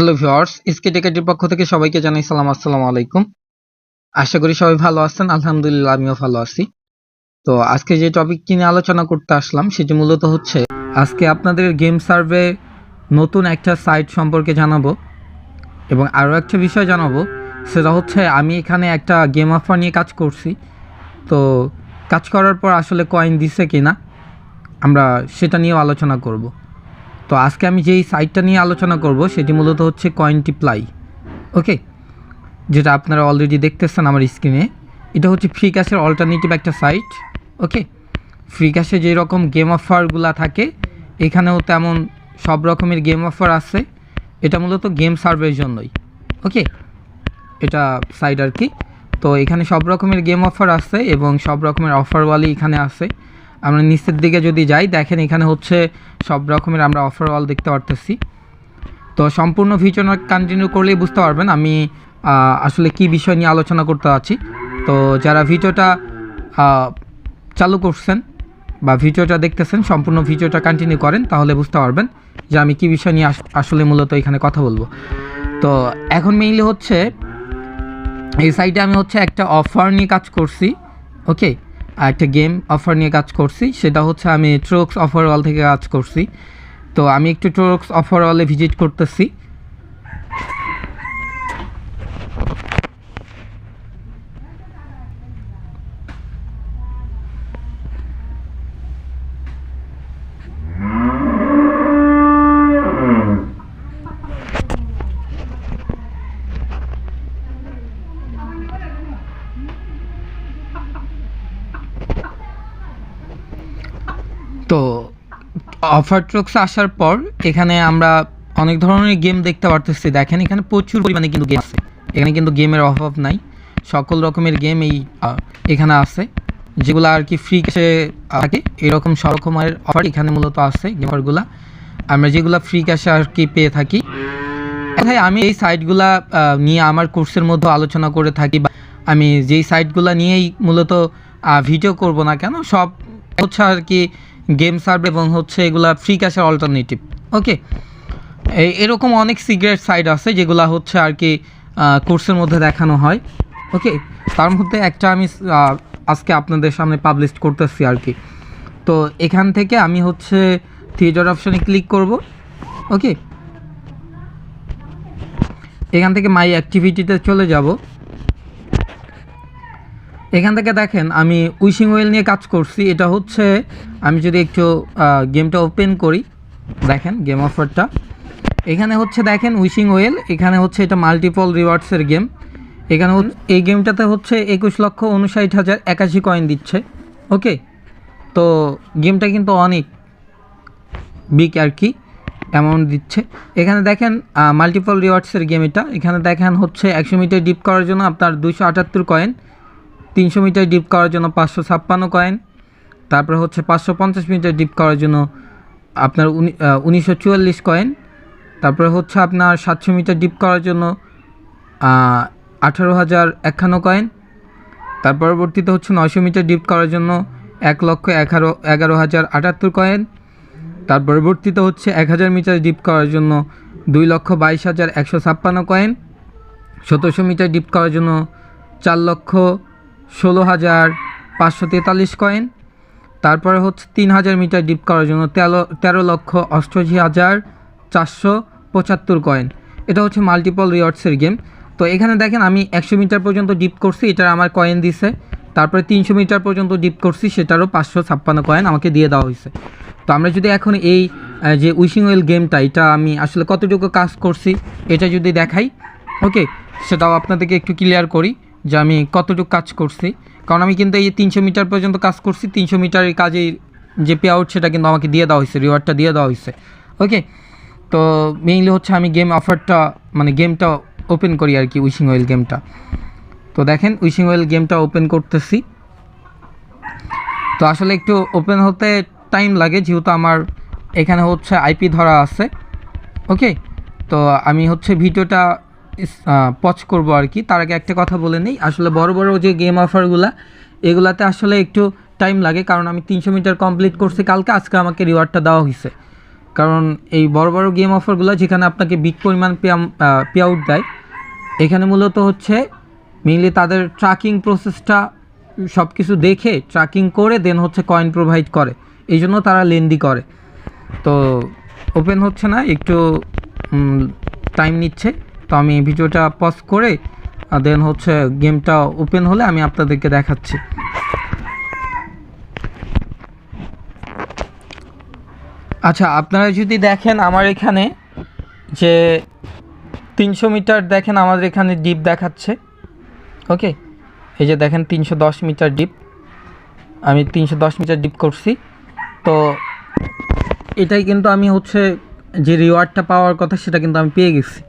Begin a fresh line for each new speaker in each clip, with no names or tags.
Hello viewers, SK টেকের পক্ষ থেকে সবাইকে জানাই সালাম, আসসালামু আলাইকুম। আশা করি সবাই ভালো আছেন। আলহামদুলিল্লাহ আমিও ভালো আছি। তো আজকে যে টপিকটি নিয়ে আলোচনা করতে আসলাম সেটি মূলত হচ্ছে আজকে আপনাদের গেম সার্ভে নতুন একটা সাইট সম্পর্কে জানাবো এবং আরও একটা বিষয় জানাবো, সেটা হচ্ছে আমি এখানে একটা গেম অফার নিয়ে কাজ করছি। তো কাজ করার পর আসলে কয়েন দিছে কিনা আমরা সেটা নিয়েও আলোচনা করব। তো আজকে আমি যেই সাইটটা নিয়ে আলোচনা করব সেটি মূলত হচ্ছে কয়েনটিপ্লাই। ওকে, যেটা আপনারা অলরেডি দেখতেছেন আমার স্ক্রিনে। এটা হচ্ছে ফ্রি ক্যাশের অল্টারনেটিভ একটা সাইট। ওকে, ফ্রি ক্যাশে যেরকম গেম অফারগুলো থাকে এখানেও তেমন সব রকমের গেম অফার আছে। এটা মূলত গেম সার্ভের জন্যই। ওকে, এটা সাইট আর কি। তো এখানে সব রকমের গেম অফার আছে এবং সব রকমের অফারওয়ালি এখানে আছে। আমরা নিচের দিকে যদি যাই দেখেন এখানে হচ্ছে সব রকমের আমরা অফারওয়াল দেখতে পারতেছি। তো সম্পূর্ণ ভিডিওটা কন্টিনিউ করলেই বুঝতে পারবেন আমি আসলে কি বিষয় নিয়ে আলোচনা করতে আছি। তো যারা ভিডিওটা চালু করছেন বা ভিডিওটা দেখতেছেন সম্পূর্ণ ভিডিওটা কন্টিনিউ করেন তাহলে বুঝতে পারবেন যে আমি কি বিষয় নিয়ে আসলে মূলত এখানে কথা বলবো। তো এখন মেইনলি হচ্ছে এই সাইটে আমি হচ্ছে একটা অফার নিয়ে কাজ করছি। ওকে, একটা গেম অফার নিয়ে কাজ করছি, সেটা হচ্ছে আমি ট্রোক্স অফার ওয়াল থেকে কাজ করছি। তো আমি একটু ট্রোক্স অফার ওয়ালে ভিজিট করতেছি। তো অফার ট্রোক্স আসার পর এখানে আমরা অনেক ধরনের গেম দেখতে পারতেছি। দেখেন এখানে প্রচুর পরিমাণে কিন্তু গেম আছে, এখানে কিন্তু গেমের অভাব নাই। সকল রকমের গেম এখানে আছে যেগুলো আর কি ফ্রি ক্যাশে থাকে। এরকম সব রকমের অফার এখানে মূলত আছে। গেমারগুলা আমরা যেগুলো ফ্রি ক্যাশে আর কি পেয়ে থাকি। আমি এই সাইটগুলা নিয়ে আমার কোর্সের মধ্যে আলোচনা করে থাকি, বা আমি যেই সাইটগুলো নিয়েই মূলত ভিডিও করব না কেন সব হচ্ছে আর কি গেম সার্ভ এবং হচ্ছে এগুলা ফ্রি ক্যাশের অল্টারনেটিভ। ওকে, এরকম অনেক সিক্রেট সাইট আছে যেগুলো হচ্ছে আর কি কোর্সের মধ্যে দেখানো হয়। ওকে, তার মধ্যে একটা আমি আজকে আপনাদের সামনে পাবলিশ করতেছি আর কি। তো এখান থেকে আমি হচ্ছে থিয়েটার অপশানে ক্লিক করব। ওকে, এখান থেকে মাই অ্যাক্টিভিটিতে চলে যাব। এখান থেকে দেখেন আমি উইশিং ওয়েল নিয়ে কাজ করছি। এটা হচ্ছে আমি যদি একটু গেমটা ওপেন করি, দেখেন গেম অফারটা এখানে হচ্ছে দেখেন উইশিং ওয়েল। এখানে হচ্ছে এটা মাল্টিপল রিওয়ার্ডসের গেম। এখানে এই গেমটাতে হচ্ছে 21,59,081 কয়েন দিচ্ছে। ওকে, তো গেমটা কিন্তু অনেক বিগ আর কি অ্যামাউন্ট দিচ্ছে। এখানে দেখেন মাল্টিপল রিওয়ার্ডসের গেম এটা। এখানে দেখেন হচ্ছে 100 মিটার ডিপ করার জন্য আপনার 278 কয়েন, 300 মিটার ডিপ করার জন্য 556 কয়েন, তারপরে হচ্ছে 550 মিটার ডিপ করার জন্য আপনার 1944 কয়েন, তারপরে হচ্ছে আপনার 700 মিটার ডিপ করার জন্য 18,051 কয়েন, তার পরবর্তীতে হচ্ছে 900 মিটার ডিপ করার জন্য 1,11,078 কয়েন, তার পরবর্তীতে হচ্ছে 1000 মিটার ডিপ করার জন্য 2,22,156 কয়েন, 1700 মিটার ডিপ করার জন্য 4,16,543 কয়েন, তারপরে হচ্ছে 3000 মিটার ডিপ করার জন্য 13,88,475 কয়েন। এটা হচ্ছে মাল্টিপল রিওয়ার্ডসের গেম। তো এখানে দেখেন আমি 100 মিটার পর্যন্ত ডিপ করছি, এটার আমার কয়েন দিছে। তারপরে 300 মিটার পর্যন্ত ডিপ করছি, সেটারও 556 কয়েন আমাকে দিয়ে দেওয়া হয়েছে। তো আমরা যদি এখন এই যে উইশিং ওয়েল গেমটা, এটা আমি আসলে কতটুকু কাজ করছি এটা যদি দেখাই, ওকে, সেটাও আপনাদেরকে একটু ক্লিয়ার করি যে আমি কতটুকু কাজ করছি। কারণ আমি কিন্তু এই 300 মিটার পর্যন্ত কাজ করছি, 300 মিটারের কাজেই যে পে আউট সেটা কিন্তু আমাকে দিয়ে দেওয়া হয়েছে, রিওয়ার্ডটা দিয়ে দেওয়া হয়েছে। ওকে, তো মেইনলি হচ্ছে আমি গেম অফারটা মানে গেমটা ওপেন করি আর কি, উইশিং ওয়েল গেমটা। তো দেখেন উইশিং ওয়েল গেমটা ওপেন করতেছি। তো আসলে একটু ওপেন হতে টাইম লাগে যেহেতু আমার এখানে হচ্ছে আইপি ধরা আছে। ওকে, তো আমি হচ্ছে ভিডিওটা পজ করব আর কি। তার আগে একটা কথা বলে নেই, আসলে বড় বড় যে গেম অফারগুলো এগুলাতে আসলে একটু টাইম লাগে, কারণ আমি 300 মিটার কমপ্লিট করছি কালকে, আজকে আমাকে রিওয়ার্ডটা দেওয়া হয়েছে। কারণ এই বড় বড় গেম অফারগুলো যেখানে আপনাকে বিগ পরিমাণ পে আউট দেয়, এখানে মূলত হচ্ছে মেইনলি তাদের ট্র্যাকিং প্রসেসটা সব কিছু দেখে ট্র্যাকিং করে দেন হচ্ছে কয়েন প্রোভাইড করে, এই জন্য তারা লেন্দি করে। তো ওপেন হচ্ছে না, একটু টাইম নিচ্ছে। তো আমি ভিডিওটা পজ করে দেন হচ্ছে গেমটা ওপেন হলে আমি আপনাদেরকে দেখাচ্ছি। আচ্ছা, আপনারা যদি দেখেন আমার এখানে যে 300 মিটার দেখেন আমাদের এখানে ডিপ দেখাচ্ছে। ওকে, এই যে দেখেন 310 মিটার ডিপ, আমি 310 মিটার ডিপ করছি। তো এটাই কিন্তু আমি হচ্ছে যে রিওয়ার্ডটা পাওয়ার কথা সেটা কিন্তু আমি পেয়ে গেছি।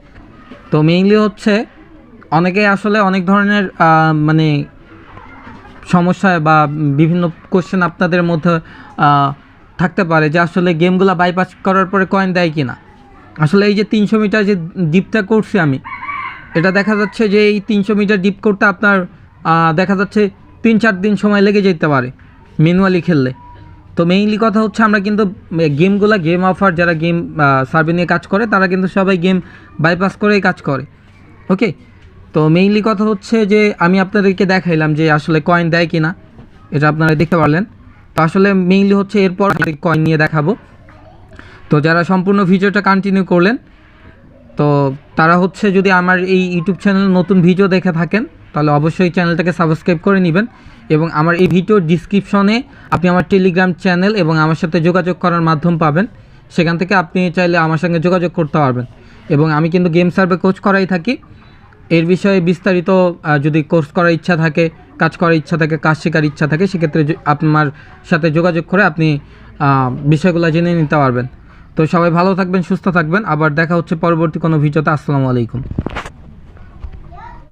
তো মেইনলি হচ্ছে অনেকেই আসলে অনেক ধরনের মানে সমস্যায় বা বিভিন্ন কোশ্চেন আপনাদের মধ্যে থাকতে পারে যে আসলে গেমগুলো বাইপাস করার পরে কয়েন দেয় কি না। আসলে এই যে 300 মিটার যে ডিপটা করছি আমি, এটা দেখা যাচ্ছে যে এই 300 মিটার ডিপ করতে আপনার দেখা যাচ্ছে 3-4 দিন সময় লেগে যেতে পারে ম্যানুয়ালি খেললে। তো মেইনলি কথা হচ্ছে আমরা কিন্তু গেমগুলো, গেম অফার যারা গেম সার্ভে নিয়ে কাজ করে তারা কিন্তু সবাই গেম বাইপাস করেই কাজ করে। ওকে, তো মেইনলি কথা হচ্ছে যে আমি আপনাদেরকে দেখাইলাম যে আসলে কয়েন দেয় কি না, এটা আপনারা দেখতে পারলেন। তো আসলে মেইনলি হচ্ছে এরপর কয়েন নিয়ে দেখাবো। তো যারা সম্পূর্ণ ভিডিওটা কন্টিনিউ করলেন, তো তারা হচ্ছে যদি আমার এই ইউটিউব চ্যানেল নতুন ভিডিও দেখে থাকেন তাহলে অবশ্যই চ্যানেলটাকে সাবস্ক্রাইব করে নেবেন। এবং আমার এই ভিডিওর ডিসক্রিপশনে আপনি আমার টেলিগ্রাম চ্যানেল এবং আমার সাথে যোগাযোগ করার মাধ্যম পাবেন, সেখান থেকে আপনি চাইলে আমার সঙ্গে যোগাযোগ করতে পারবেন। এবং আমি কিন্তু গেম সার্ভে কোচ করাই থাকি। এর বিষয়ে বিস্তারিত যদি কোর্স করার ইচ্ছা থাকে, কাজ করার ইচ্ছা থাকে, কাজ শেখার ইচ্ছা থাকে, সেক্ষেত্রে আপনার সাথে যোগাযোগ করে আপনি বিষয়গুলো জেনে নিতে পারবেন। তো সবাই ভালো থাকবেন, সুস্থ থাকবেন। আবার দেখা হচ্ছে পরবর্তী কোনো ভিডিওতে। আসসালামু আলাইকুম।